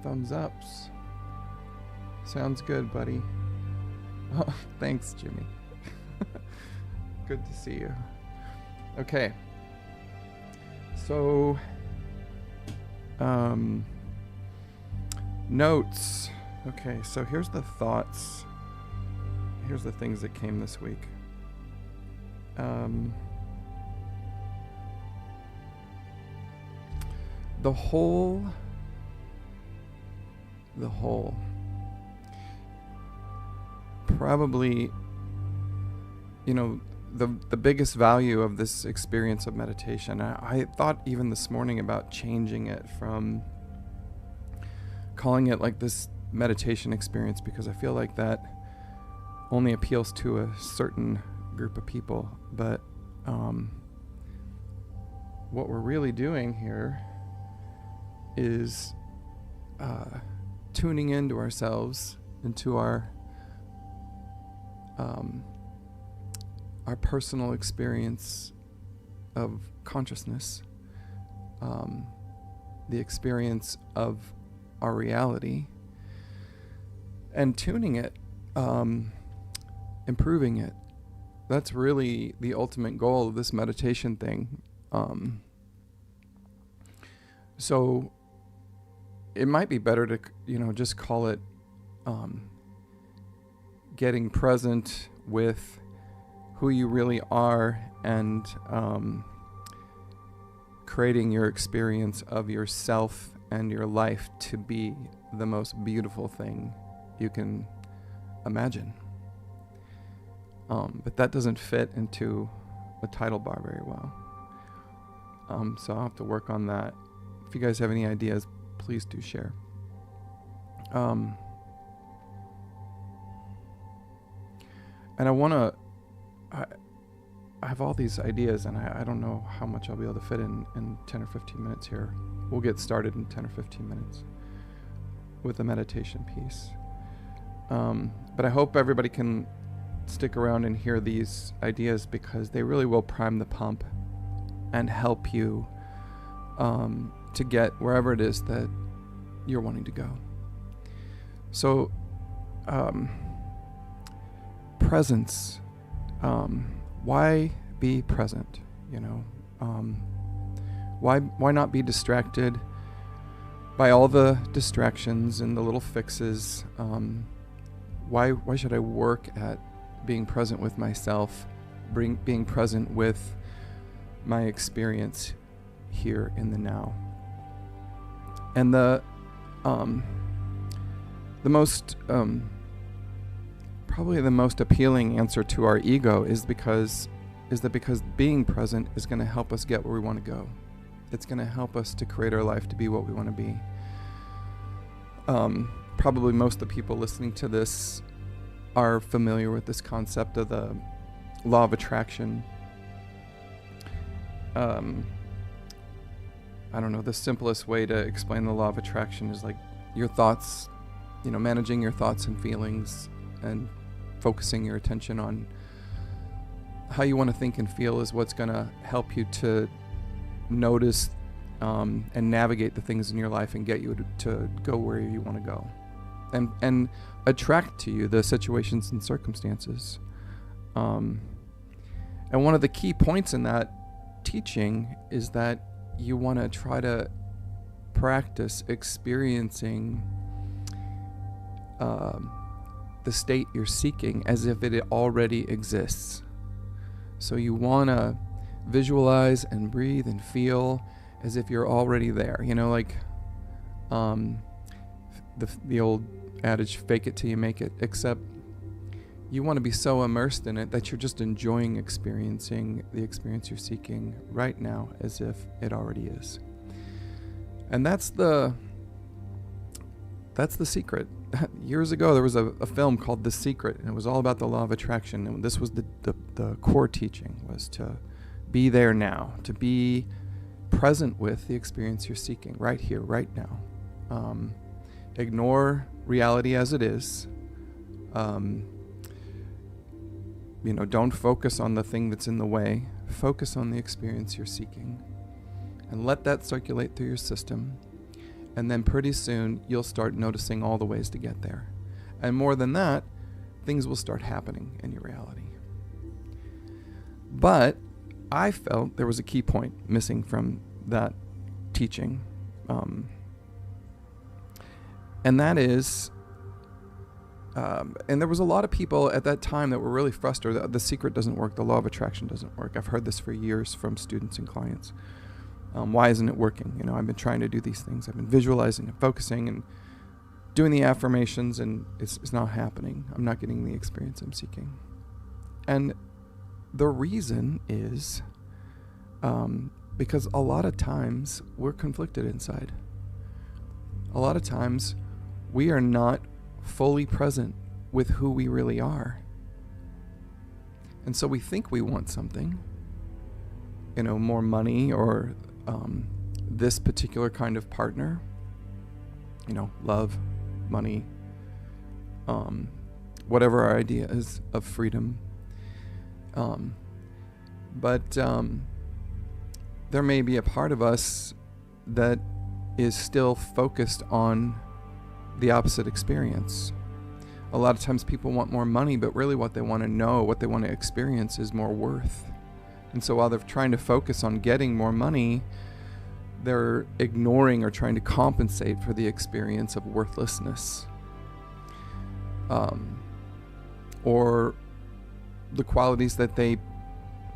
thumbs ups. Sounds good, buddy. Oh, thanks, Jimmy. Good to see you. Okay. So, notes. Okay, so here's the thoughts. Here's the things that came this week. The whole. Probably, the biggest value of this experience of meditation. I thought even this morning about changing it from calling it like this meditation experience, because I feel like that only appeals to a certain group of people. But what we're really doing here is tuning into ourselves, into our personal experience of consciousness, the experience of our reality, and tuning it, improving it. That's really the ultimate goal of this meditation thing. So it might be better to, just call it getting present with who you really are, and creating your experience of yourself and your life to be the most beautiful thing you can imagine. But that doesn't fit into a title bar very well. So I'll have to work on that. If you guys have any ideas, please do share. And I have all these ideas, and I don't know how much I'll be able to fit in 10 or 15 minutes here. We'll get started in 10 or 15 minutes with the meditation piece. But I hope everybody can stick around and hear these ideas, because they really will prime the pump and help you to get wherever it is that you're wanting to go. So, presence. Why be present? Why not be distracted by all the distractions and the little fixes? Why should I work at being present with myself, being present with my experience here in the now? And the most probably the most appealing answer to our ego is because being present is going to help us get where we want to go. It's going to help us to create our life to be what we want to be. Probably most of the people listening to this are familiar with this concept of the law of attraction. I don't know, the simplest way to explain the law of attraction is like your thoughts, managing your thoughts and feelings, and focusing your attention on how you want to think and feel is what's going to help you to notice and navigate the things in your life and get you to go where you want to go, and attract to you the situations and circumstances. And one of the key points in that teaching is that you want to try to practice experiencing the state you're seeking as if it already exists. So you want to visualize and breathe and feel as if you're already there. Like the old adage, fake it till you make it, except you want to be so immersed in it that you're just enjoying experiencing the experience you're seeking right now as if it already is. And that's the secret. Years ago, there was a film called The Secret, and it was all about the law of attraction. And this was the core teaching, was to be there now, to be present with the experience you're seeking right here, right now. Ignore reality as it is. Don't focus on the thing that's in the way. Focus on the experience you're seeking, and let that circulate through your system. And then pretty soon you'll start noticing all the ways to get there. And more than that, things will start happening in your reality. But I felt there was a key point missing from that teaching. And that is, and there was a lot of people at that time that were really frustrated. The secret doesn't work. The law of attraction doesn't work. I've heard this for years from students and clients. Why isn't it working? You know, I've been trying to do these things. I've been visualizing and focusing and doing the affirmations, and it's not happening. I'm not getting the experience I'm seeking. And the reason is because a lot of times we're conflicted inside. A lot of times we are not fully present with who we really are. And so we think we want something, you know, more money or this particular kind of partner, you know, love, money, whatever our idea is of freedom. But there may be a part of us that is still focused on the opposite experience. A lot of times people want more money, but really what they want to know, what they want to experience is more worth. And so while they're trying to focus on getting more money, they're ignoring or trying to compensate for the experience of worthlessness. Or the qualities that they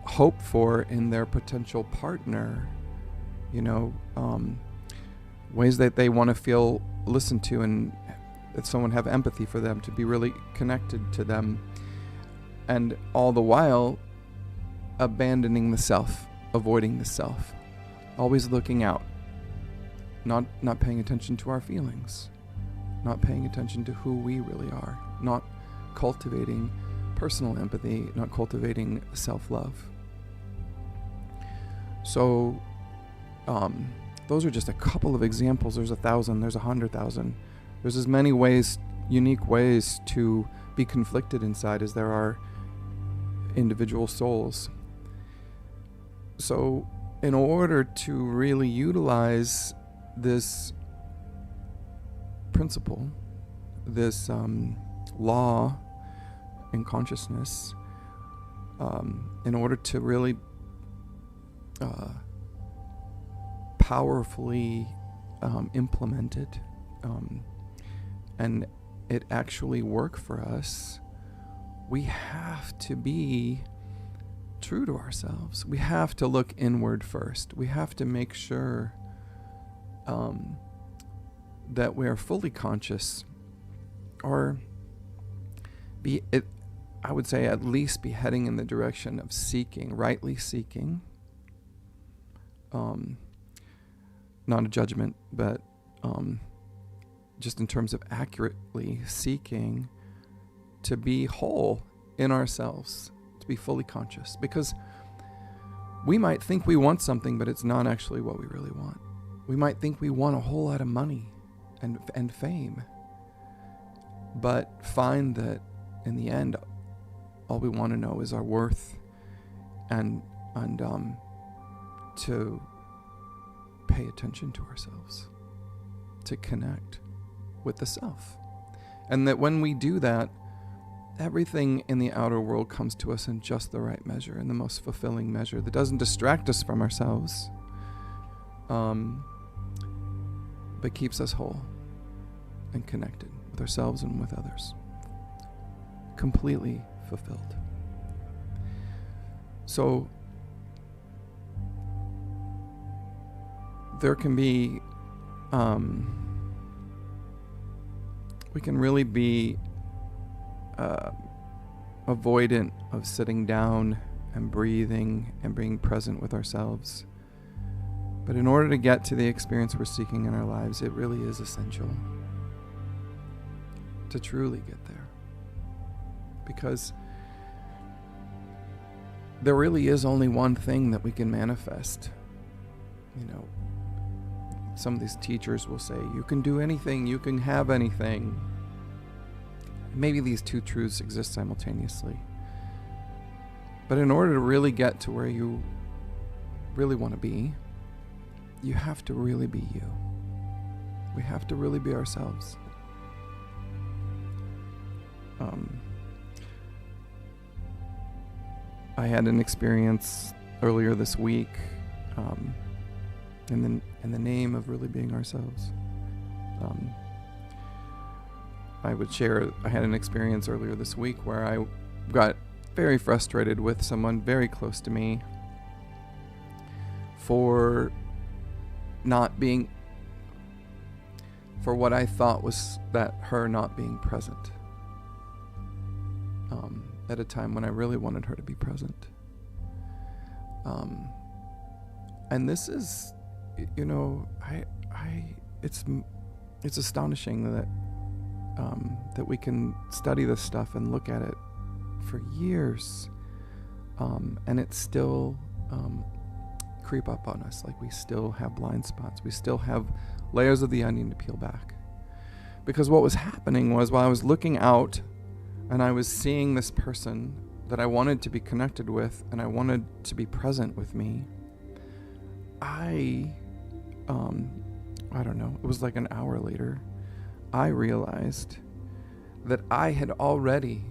hope for in their potential partner, you know, ways that they want to feel listened to and that someone have empathy for them, to be really connected to them, and all the while abandoning the self, avoiding the self, always looking out, not paying attention to our feelings, not paying attention to who we really are, not cultivating personal empathy, not cultivating self-love. So those are just a couple of examples. There's 1,000, there's 100,000. There's as many ways, unique ways to be conflicted inside as there are individual souls. So in order to really utilize this principle, this law in consciousness, in order to really powerfully implement it, and it actually work for us, we have to be true to ourselves. We have to look inward first. We have to make sure that we are fully conscious, or I would say at least be heading in the direction of seeking, rightly seeking. Not a judgment, but just in terms of accurately seeking to be whole in ourselves, to be fully conscious. Because we might think we want something, but it's not actually what we really want. We might think we want a whole lot of money and fame, but find that in the end, all we want to know is our worth, and to pay attention to ourselves, to connect with the self. And that when we do that, everything in the outer world comes to us in just the right measure, in the most fulfilling measure that doesn't distract us from ourselves, but keeps us whole and connected with ourselves and with others, completely fulfilled. So there can be, we can really be avoidant of sitting down and breathing and being present with ourselves. But in order to get to the experience we're seeking in our lives, it really is essential to truly get there. Because there really is only one thing that we can manifest. You know, some of these teachers will say, you can do anything, you can have anything. Maybe these two truths exist simultaneously. But in order to really get to where you really want to be, you have to really be you. We have to really be ourselves. I had an experience earlier this week, in the name of really being ourselves. I had an experience earlier this week where I got very frustrated with someone very close to me for what I thought was that her not being present, at a time when I really wanted her to be present. And this is, it's astonishing that we can study this stuff and look at it for years, and it still creep up on us. Like, we still have blind spots. We still have layers of the onion to peel back. Because what was happening was, while I was looking out and I was seeing this person that I wanted to be connected with and I wanted to be present with me, I don't know, it was like an hour later, I realized that I had already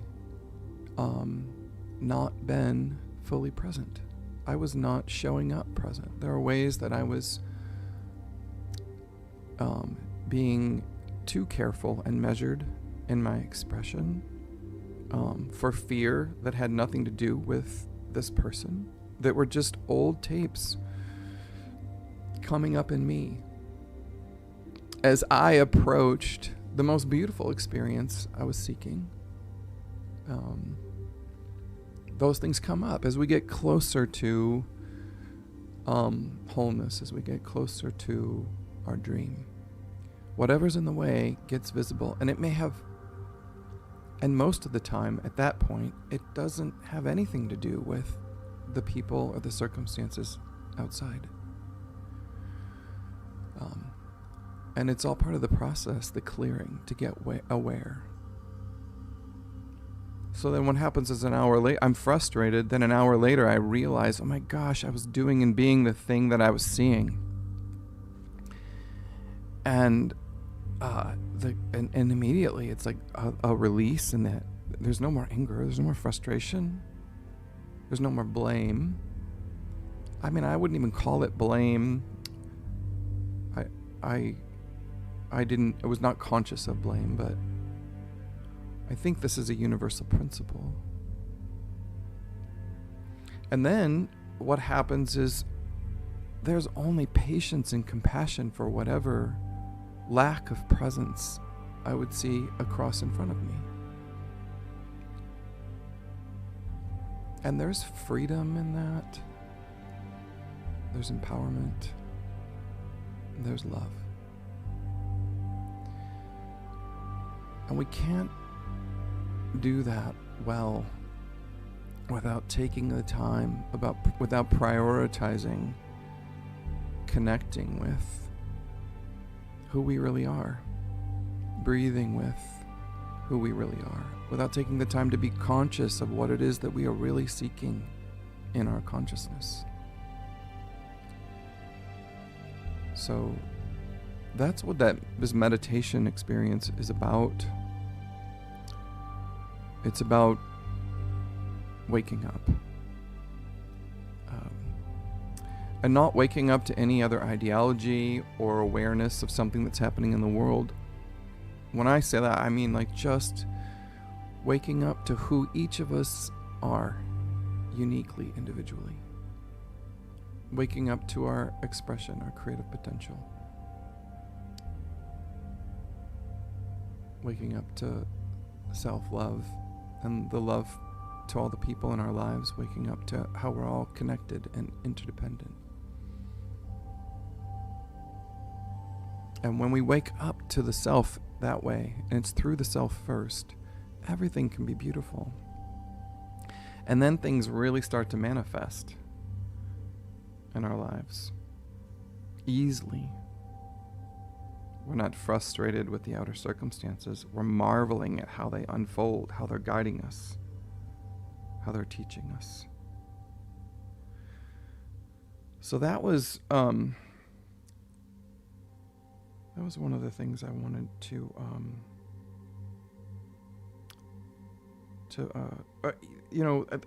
not been fully present. I was not showing up present. There are ways that I was being too careful and measured in my expression, for fear that had nothing to do with this person, that were just old tapes coming up in me as I approached the most beautiful experience I was seeking. Those things come up as we get closer to wholeness, as we get closer to our dream. Whatever's in the way gets visible, and it may have, and most of the time at that point, it doesn't have anything to do with the people or the circumstances outside. And it's all part of the process, the clearing, to get aware. So then what happens is, an hour later, I'm frustrated. Then an hour later, I realize, oh my gosh, I was doing and being the thing that I was seeing. And immediately it's like a release, in that there's no more anger, there's no more frustration, there's no more blame. I mean, I wouldn't even call it blame. I was not conscious of blame, but I think this is a universal principle. And then what happens is, there's only patience and compassion for whatever lack of presence I would see across in front of me. And there's freedom in that. There's empowerment. There's love. And we can't do that well without taking the time, without prioritizing connecting with who we really are, breathing with who we really are, without taking the time to be conscious of what it is that we are really seeking in our consciousness. So that's what this meditation experience is about. It's about waking up. And not waking up to any other ideology or awareness of something that's happening in the world. When I say that, I mean like just waking up to who each of us are, uniquely, individually. Waking up to our expression, our creative potential. Waking up to self-love and the love to all the people in our lives. Waking up to how we're all connected and interdependent. And when we wake up to the self that way, and it's through the self first, everything can be beautiful. And then things really start to manifest in our lives easily. We're not frustrated with the outer circumstances. We're marveling at how they unfold, how they're guiding us, how they're teaching us. So that was that was one of the things I wanted to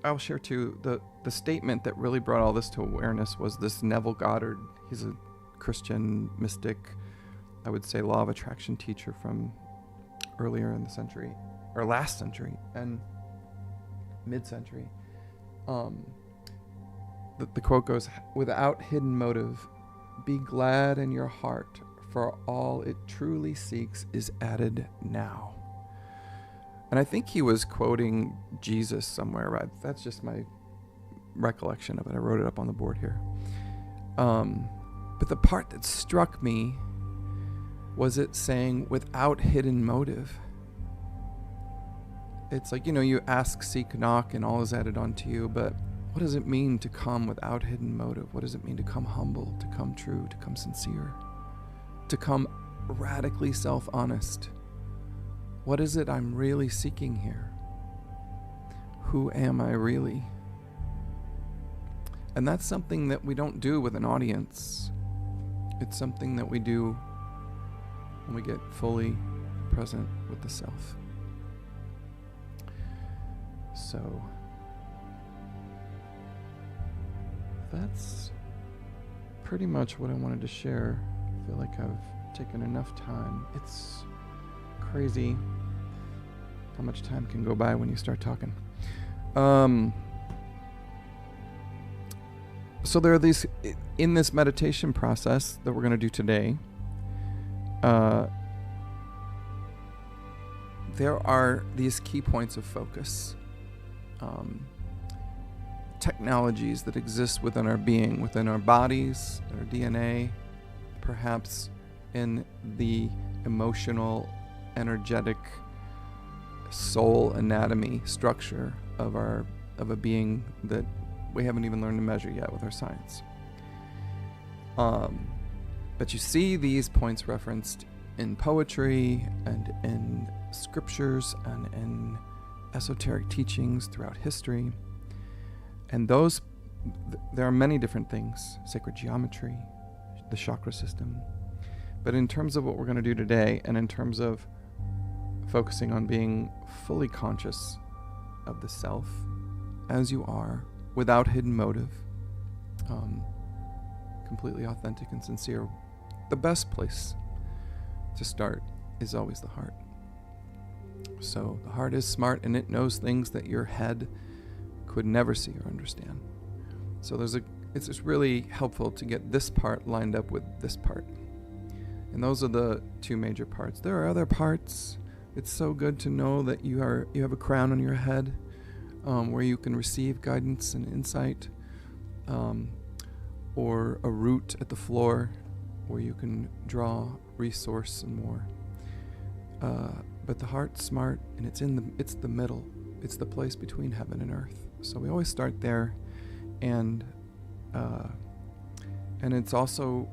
I'll share too. The statement that really brought all this to awareness was this Neville Goddard. He's a Christian mystic, I would say law of attraction teacher from earlier in the century, or last century and mid-century. The quote goes, "Without hidden motive, be glad in your heart, for all it truly seeks is added now." And I think he was quoting Jesus somewhere, right? That's just my recollection of it. I wrote it up on the board here. But the part that struck me was it saying, without hidden motive. It's like, you ask, seek, knock, and all is added onto you, but what does it mean to come without hidden motive? What does it mean to come humble, to come true, to come sincere, to come radically self-honest? What is it I'm really seeking here? Who am I really? And that's something that we don't do with an audience. It's something that we do when we get fully present with the self. So that's pretty much what I wanted to share. I feel like I've taken enough time. It's crazy how much time can go by when you start talking. So there are these, in this meditation process that we're going to do today, there are these key points of focus, technologies that exist within our being, within our bodies, our DNA, perhaps in the emotional, energetic soul anatomy structure of a being that we haven't even learned to measure yet with our science. But you see these points referenced in poetry and in scriptures and in esoteric teachings throughout history. And there are many different things: sacred geometry, the chakra system. But in terms of what we're going to do today, and in terms of focusing on being fully conscious of the self as you are, without hidden motive, completely authentic and sincere, the best place to start is always the heart. So the heart is smart, and it knows things that your head could never see or understand. So it's just really helpful to get this part lined up with this part. And those are the two major parts. There are other parts. It's so good to know that you have a crown on your head, where you can receive guidance and insight, or a root at the floor where you can draw resource and more. But the heart's smart, and it's the middle. It's the place between heaven and earth. So we always start there, and it's also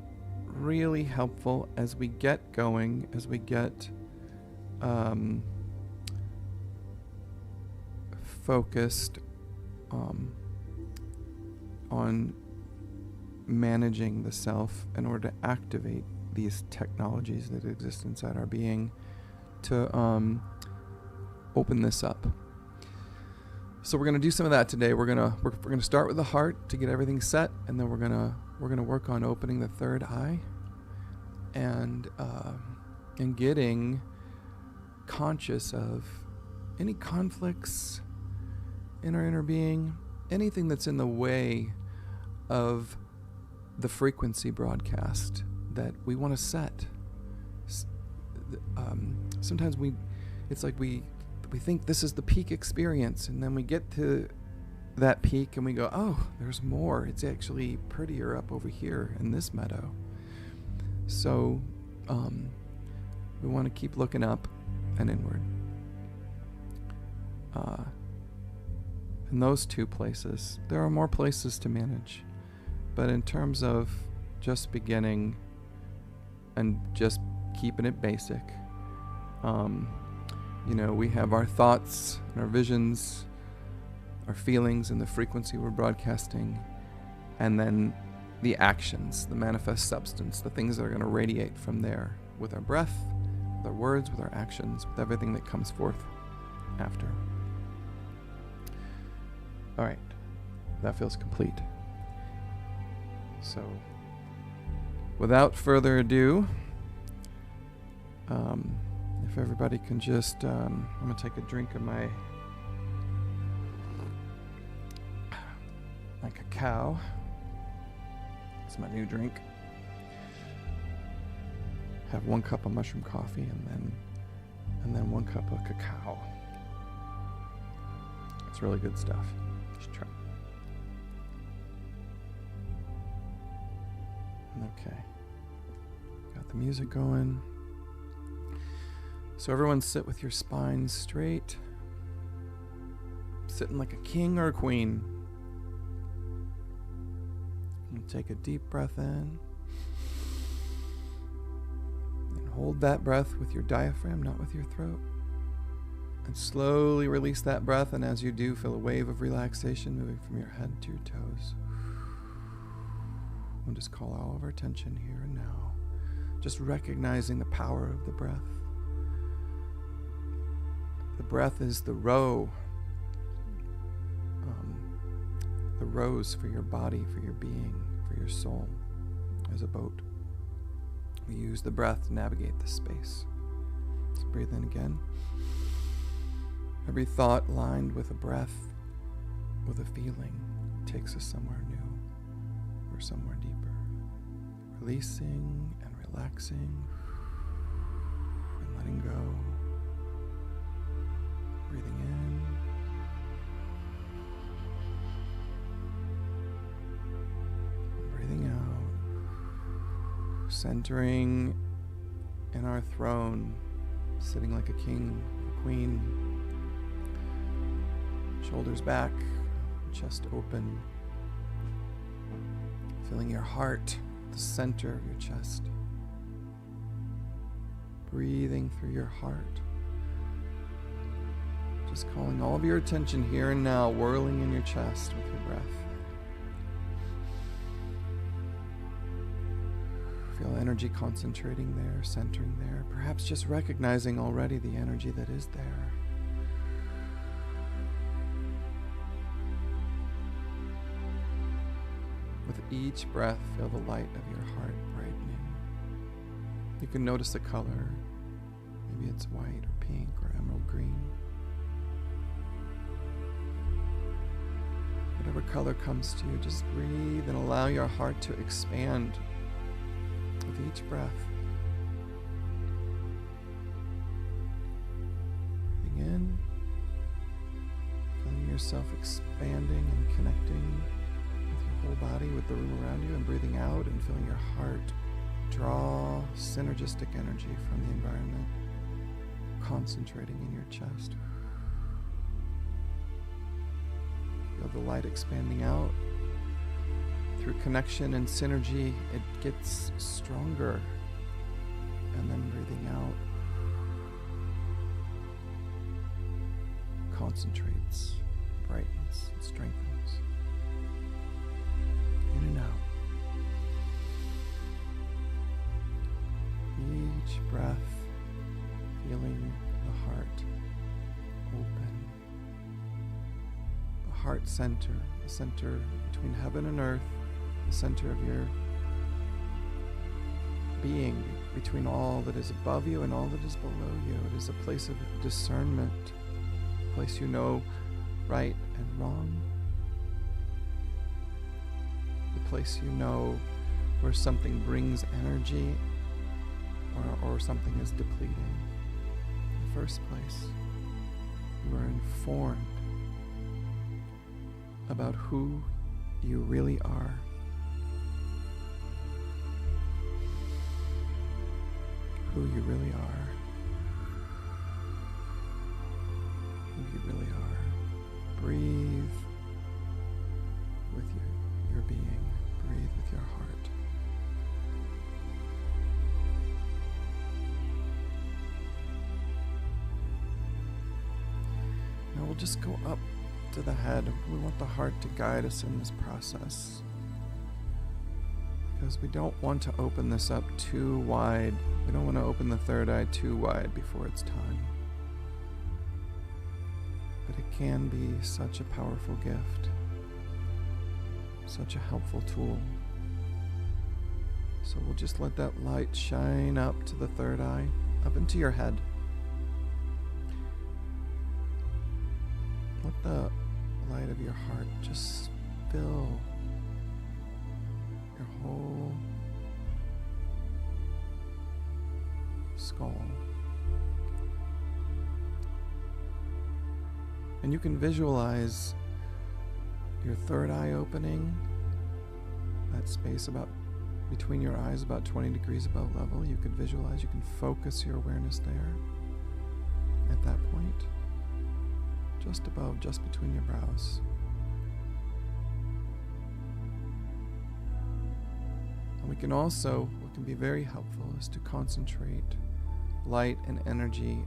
really helpful as we get going, as we get focused on managing the self in order to activate these technologies that exist inside our being to open this up. So we're going to do some of that today. We're going to start with the heart to get everything set, and then we're going to work on opening the third eye and getting conscious of any conflicts in our inner being, anything that's in the way of the frequency broadcast that we want to set. Sometimes it's like we think this is the peak experience, and then we get to that peak and we go, oh, there's more. It's actually prettier up over here in this meadow. So we want to keep looking up and inward. In those two places, there are more places to manage. But in terms of just beginning and just keeping it basic, we have our thoughts and our visions, our feelings and the frequency we're broadcasting, and then the actions, the manifest substance, the things that are going to radiate from there with our breath, with our words, with our actions, with everything that comes forth after. All right, that feels complete. So, without further ado, if everybody can just, I'm gonna take a drink of my cacao. It's my new drink. Have 1 cup of mushroom coffee and then 1 cup of cacao. It's really good stuff. You should try. Okay. Got the music going. So everyone sit with your spine straight. Sitting like a king or a queen. And take a deep breath in. And hold that breath with your diaphragm, not with your throat. And slowly release that breath, and as you do, feel a wave of relaxation moving from your head to your toes. We'll just call all of our attention here and now. Just recognizing the power of the breath. The breath is the row. The rows for your body, for your being, for your soul, as a boat. We use the breath to navigate the space. So breathe in again. Every thought lined with a breath, with a feeling, takes us somewhere new or somewhere deeper. Releasing and relaxing and letting go. Breathing in. And breathing out. Centering in our throne, sitting like a king, a queen. Shoulders back, chest open. Feeling your heart, the center of your chest. Breathing through your heart. Just calling all of your attention here and now, whirling in your chest with your breath. Feel energy concentrating there, centering there. Perhaps just recognizing already the energy that is there. With each breath, feel the light of your heart brightening. You can notice the color. Maybe it's white or pink or emerald green. Whatever color comes to you, just breathe and allow your heart to expand with each breath. Breathing in, feeling yourself expanding and connecting whole body with the room around you, and breathing out and feeling your heart draw synergistic energy from the environment, concentrating in your chest. Feel the light expanding out. Through connection and synergy, it gets stronger. And then breathing out concentrates, brightens, and strengthens. In and out. Each breath, feeling the heart open. The heart center, the center between heaven and earth, the center of your being, between all that is above you and all that is below you. It is a place of discernment, a place you know right and wrong. The place you know where something brings energy or something is depleting. In the first place, you are informed about who you really are. Who you really are. Who you really are. Breathe with your being. Breathe with your heart. Now we'll just go up to the head. We want the heart to guide us in this process, because we don't want to open this up too wide. We don't want to open the third eye too wide before it's time. But it can be such a powerful gift, such a helpful tool. So we'll just let that light shine up to the third eye, up into your head. Let the light of your heart just fill your whole skull. And you can visualize your third eye opening, that space about between your eyes, about 20 degrees above level. You could visualize, you can focus your awareness there at that point, just above, just between your brows. And we can also, what can be very helpful is to concentrate light and energy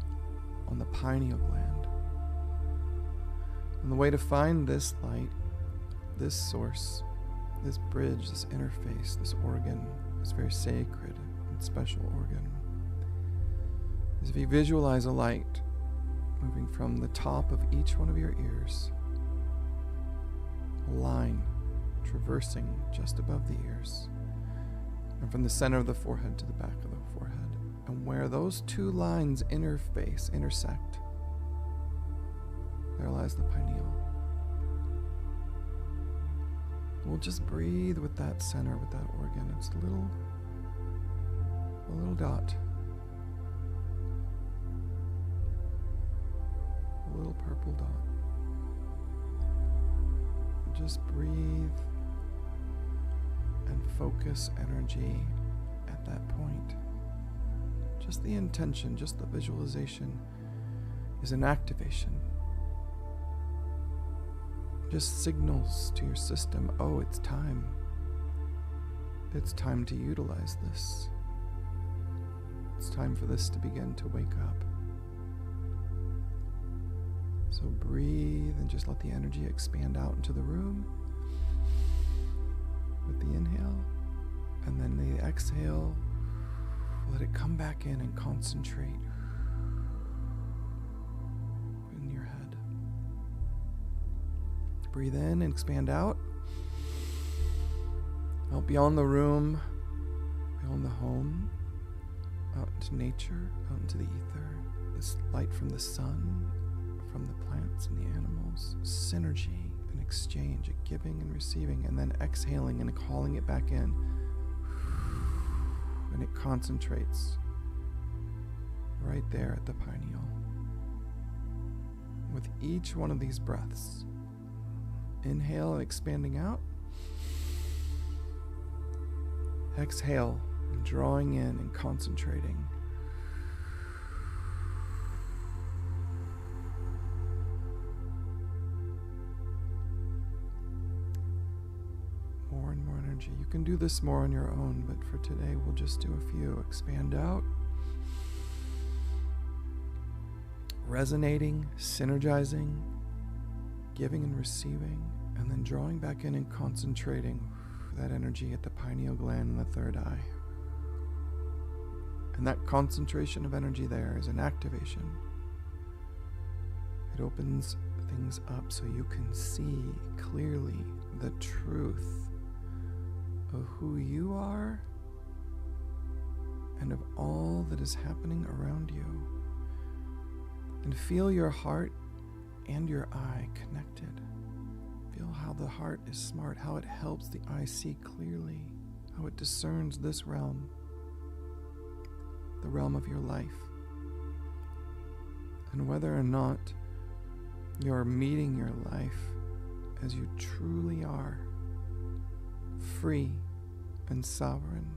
on the pineal gland. And the way to find this light, this source, this bridge, this interface, this organ, this very sacred and special organ, is if you visualize a light moving from the top of each one of your ears, a line traversing just above the ears, and from the center of the forehead to the back of the forehead. And where those two lines intersect, there lies the pineal. We'll just breathe with that center, with that organ. It's a little dot. A little purple dot. Just breathe and focus energy at that point. Just the intention, just the visualization is an activation. Just signals to your system, oh, it's time. It's time to utilize this. It's time for this to begin to wake up. So breathe and just let the energy expand out into the room with the inhale, and then the exhale, let it come back in and concentrate in your head. Breathe in and expand out beyond the room, beyond the home, out into nature, out into the ether. This light from the sun, from the plants and the animals, synergy and exchange, a giving and receiving, and then exhaling and calling it back in. And it concentrates right there at the pineal. With each one of these breaths, inhale and expanding out. Exhale and drawing in and concentrating. More and more energy. You can do this more on your own, but for today we'll just do a few. Expand out. Resonating, synergizing, giving and receiving, and then drawing back in and concentrating that energy at the pineal gland and the third eye. And that concentration of energy there is an activation. It opens things up so you can see clearly the truth of who you are and of all that is happening around you. And feel your heart and your eye connected. Feel how the heart is smart, how it helps the eye see clearly, how it discerns this realm, the realm of your life. And whether or not you're meeting your life as you truly are, free and sovereign,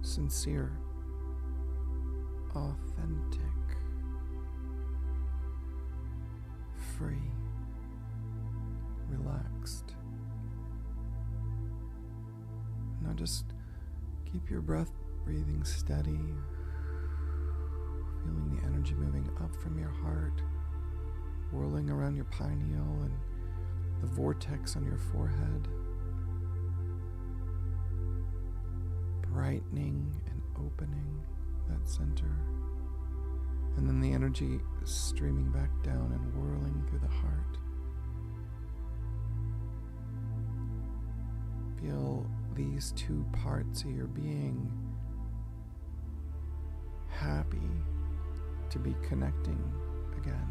sincere, authentic, free, relaxed. Now just keep your breath breathing steady, feeling the energy moving up from your heart, whirling around your pineal and the vortex on your forehead. brightening and opening that center. And then the energy streaming back down and whirling through the heart. Feel these two parts of your being happy to be connecting again,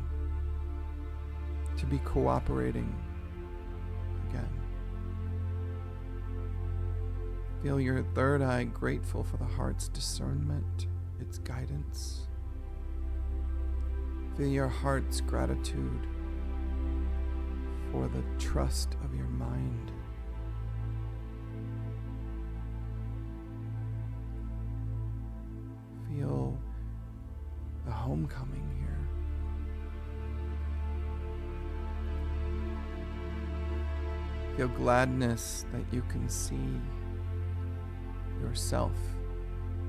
to be cooperating again. Feel your third eye grateful for the heart's discernment, its guidance. Feel your heart's gratitude for the trust of your mind. Feel the homecoming here. Feel gladness that you can see yourself,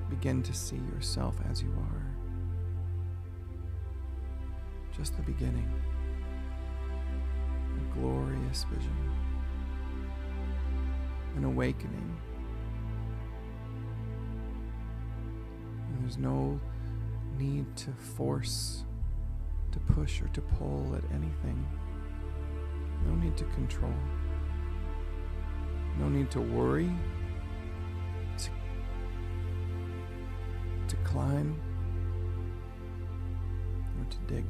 begin to see yourself as you are. Just the beginning, a glorious vision, an awakening. And there's no need to force, to push, or to pull at anything. No need to control. No need to worry, to climb, or to dig.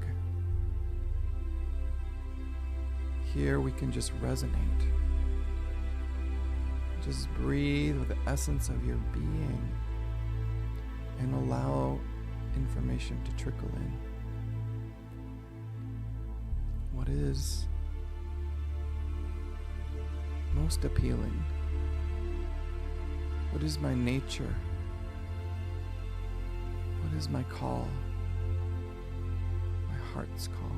Here we can just resonate. Just breathe with the essence of your being and allow information to trickle in. What is most appealing? What is my nature? What is my call? My heart's call?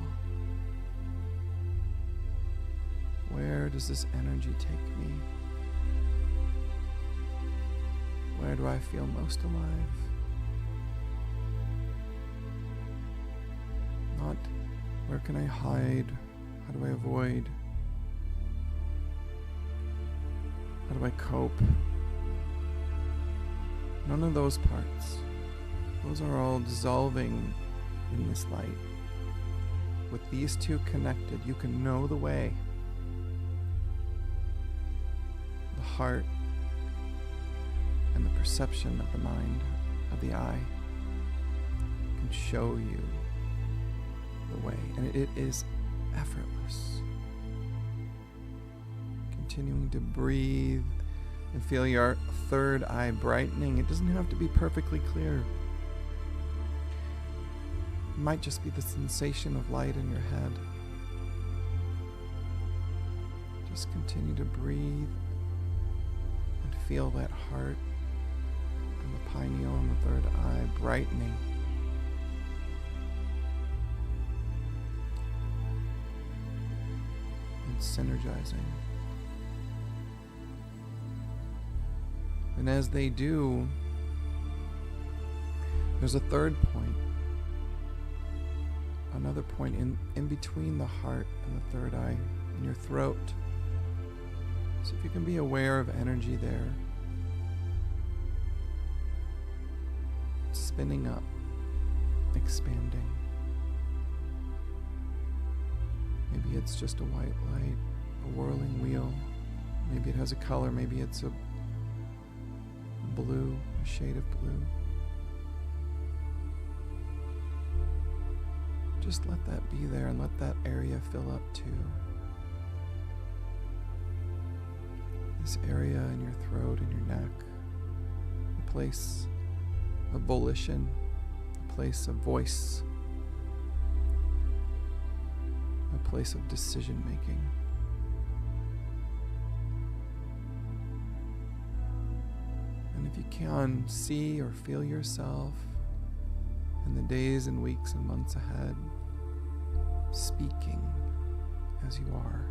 Where does this energy take me? Where do I feel most alive? Not where can I hide? How do I avoid? How do I cope? None of those parts. Those are all dissolving in this light. With these two connected, you can know the way. The heart and the perception of the mind, of the eye, can show you the way. And it is effortless. Continuing to breathe and feel your third eye brightening. It doesn't have to be perfectly clear. It might just be the sensation of light in your head. Just continue to breathe and feel that heart and the pineal and the third eye brightening. And synergizing. And as they do, there's a third point. Another point in between the heart and the third eye, in your throat. So if you can be aware of energy there, spinning up, expanding. Maybe it's just a white light, a whirling wheel. Maybe it has a color, maybe it's a blue, a shade of blue. Just let that be there and let that area fill up too. This area in your throat and your neck, a place of volition, a place of voice, a place of decision making. And if you can, see or feel yourself in the days and weeks and months ahead, speaking as you are,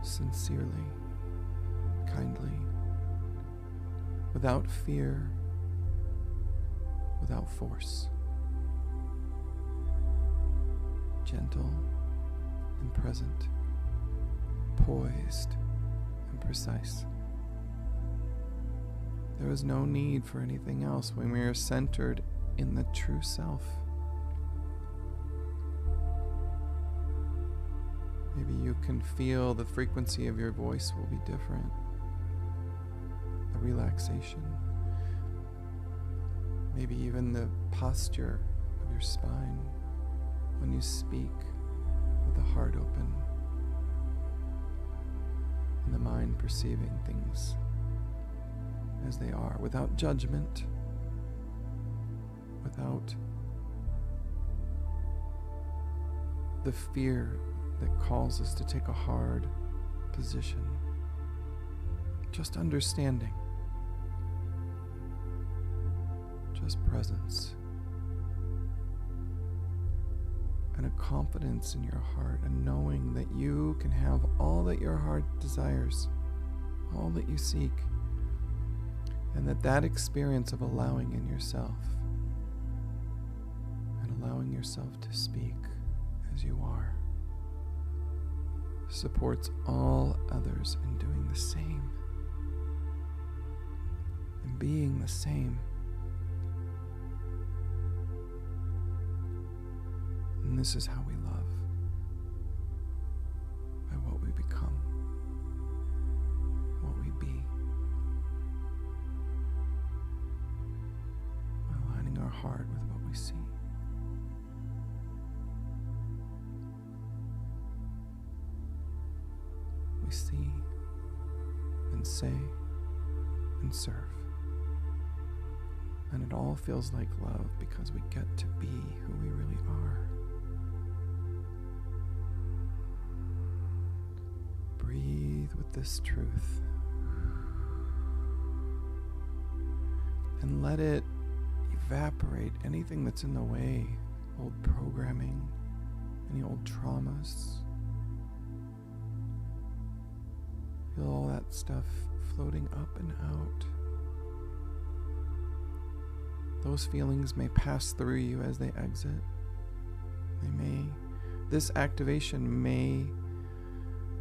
sincerely, kindly, without fear, without force, gentle and present, poised and precise. There is no need for anything else when we are centered in the true self. Maybe you can feel the frequency of your voice will be different. The relaxation. Maybe even the posture of your spine when you speak with the heart open and the mind perceiving things as they are, without judgment, without the fear that calls us to take a hard position. Just understanding. Just presence. And a confidence in your heart, and knowing that you can have all that your heart desires, all that you seek, and that experience of allowing in yourself and allowing yourself to speak as you are supports all others in doing the same and being the same. And this is how we love, by what we become, what we be, aligning our heart with what we see. We see and say and serve. And it all feels like love because we get to be who we really are. Breathe with this truth and let it evaporate anything that's in the way, old programming, any old traumas. Feel all that stuff floating up and out. Those feelings may pass through you as they exit. This activation may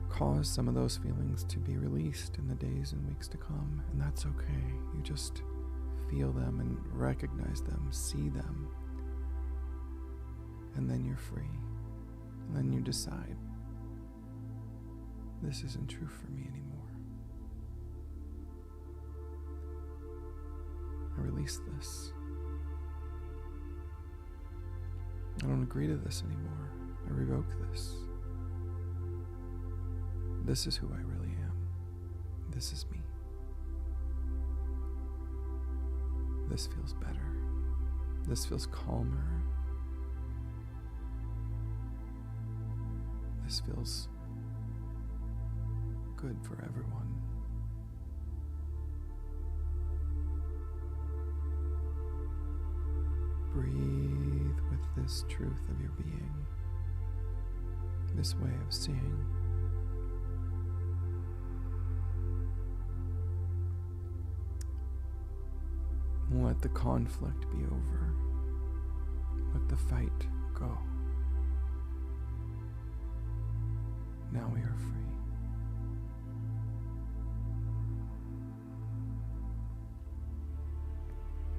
cause some of those feelings to be released in the days and weeks to come, and that's okay. You just feel them and recognize them, see them, and then you're free. And then you decide, this isn't true for me anymore. I release this. I don't agree to this anymore. I revoke this. This is who I really am. This is me. This feels better. This feels calmer. This feels good for everyone. Breathe with this truth of your being, this way of seeing. Let the conflict be over. Let the fight go. Now we are free.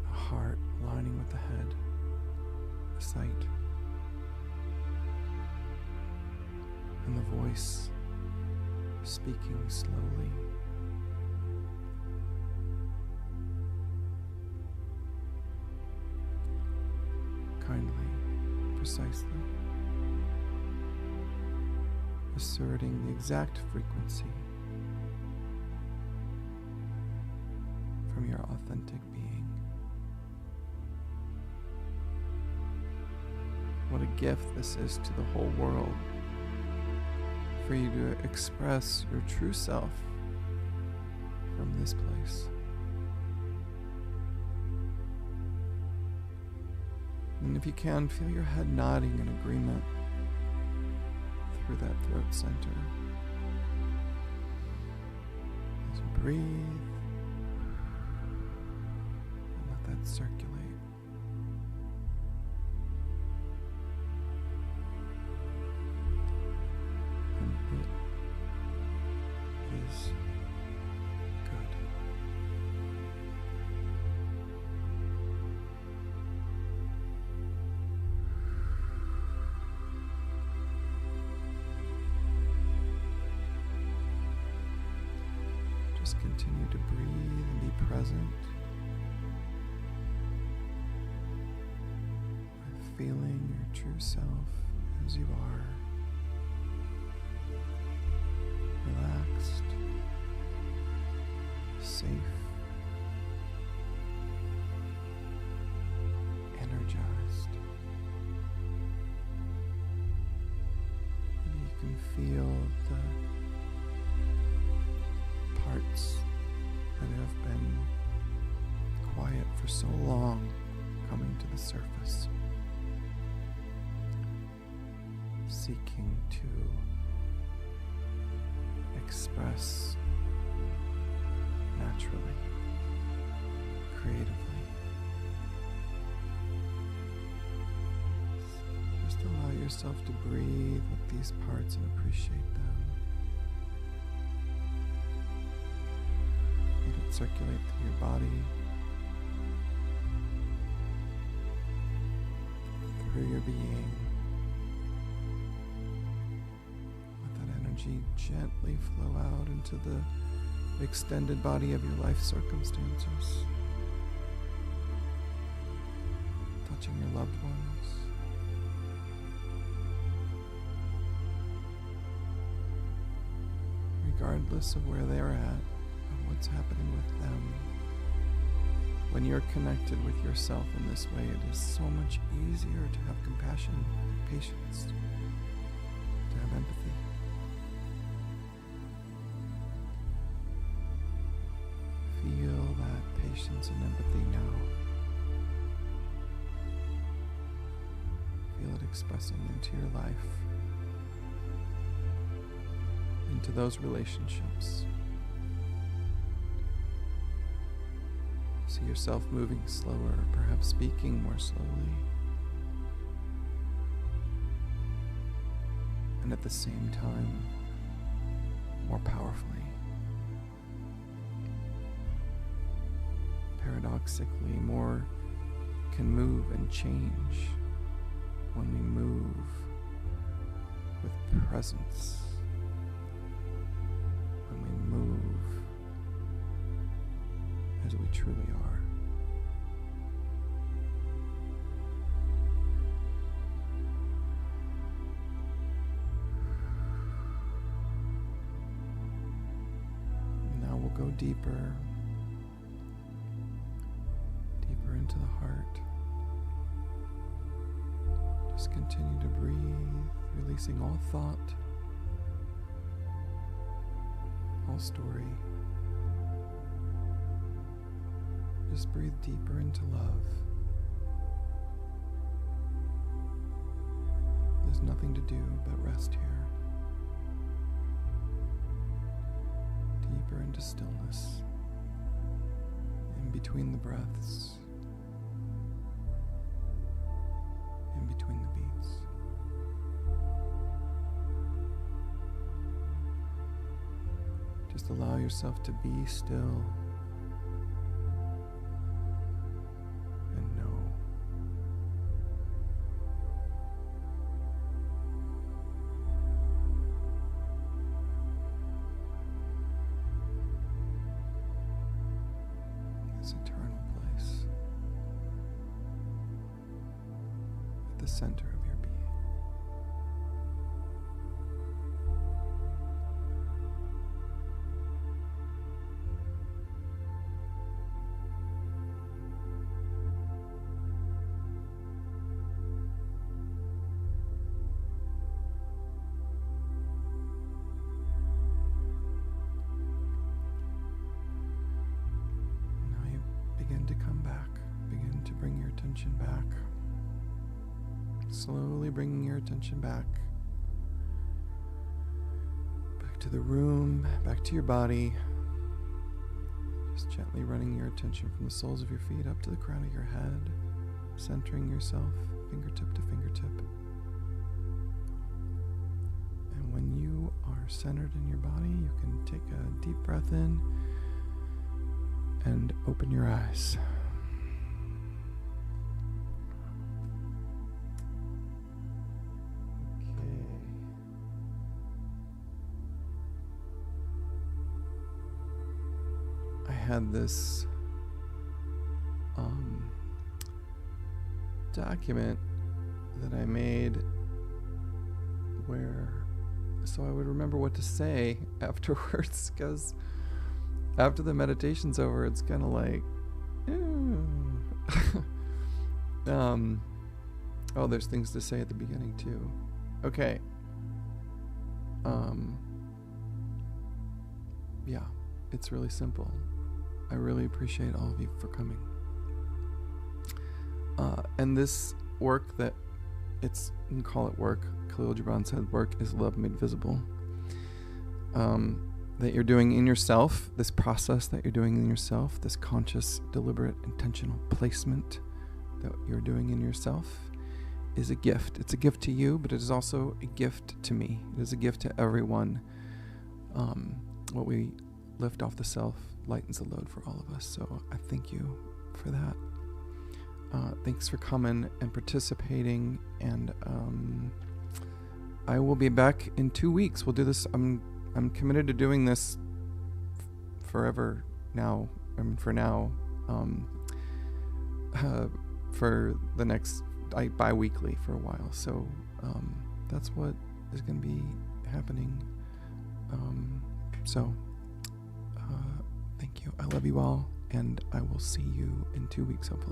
The heart aligning with the head, the sight, and the voice speaking slowly. Kindly, precisely, asserting the exact frequency from your authentic being. What a gift this is to the whole world, for you to express your true self from this place. And if you can, feel your head nodding in agreement through that throat center. As you breathe, and let that circulate. And it is good. Just continue to breathe and be present with feeling your true self as you are. Relaxed, safe, energized. You can feel the parts that have been quiet for so long coming to the surface, seeking to express naturally, creatively. Just allow yourself to breathe with these parts and appreciate them. Let it circulate through your body, through your being. Gently flow out into the extended body of your life circumstances, touching your loved ones, regardless of where they are at, of what's happening with them. When you're connected with yourself in this way, it is so much easier to have compassion and patience, to have empathy. Feel that patience and empathy now. Feel it expressing into your life, into those relationships. See yourself moving slower, perhaps speaking more slowly. And at the same time, more powerfully. Paradoxically, more can move and change when we move with presence, when we move as we truly are. Now we'll go deeper into the heart. Just continue to breathe, releasing all thought, all story. Just breathe deeper into love. There's nothing to do but rest here. Deeper into stillness, in between the breaths. Between the beats. Just allow yourself to be still and know. This eternal place. The center of your being. Now you begin to come back, begin to bring your attention back. Slowly bringing your attention back to the room, back to your body. Just gently running your attention from the soles of your feet up to the crown of your head, centering yourself fingertip to fingertip. And when you are centered in your body, you can take a deep breath in and open your eyes. had this document that I made where, so I would remember what to say afterwards, because after the meditation's over, it's kind of like, oh, there's things to say at the beginning too. Okay. Yeah, it's really simple. I really appreciate all of you for coming. And this work that you can call it work. Khalil Gibran said work is love made visible. That you're doing in yourself, this process that you're doing in yourself, this conscious, deliberate, intentional placement that you're doing in yourself is a gift. It's a gift to you, but it is also a gift to me. It is a gift to everyone. What we lift off the self lightens the load for all of us. So I thank you for that. Thanks for coming and participating, and I will be back in 2 weeks. We'll do this. I'm committed to doing this forever now. For now, for the next bi-weekly for a while. So that's what is going to be happening. So thank you. I love you all, and I will see you in 2 weeks, hopefully.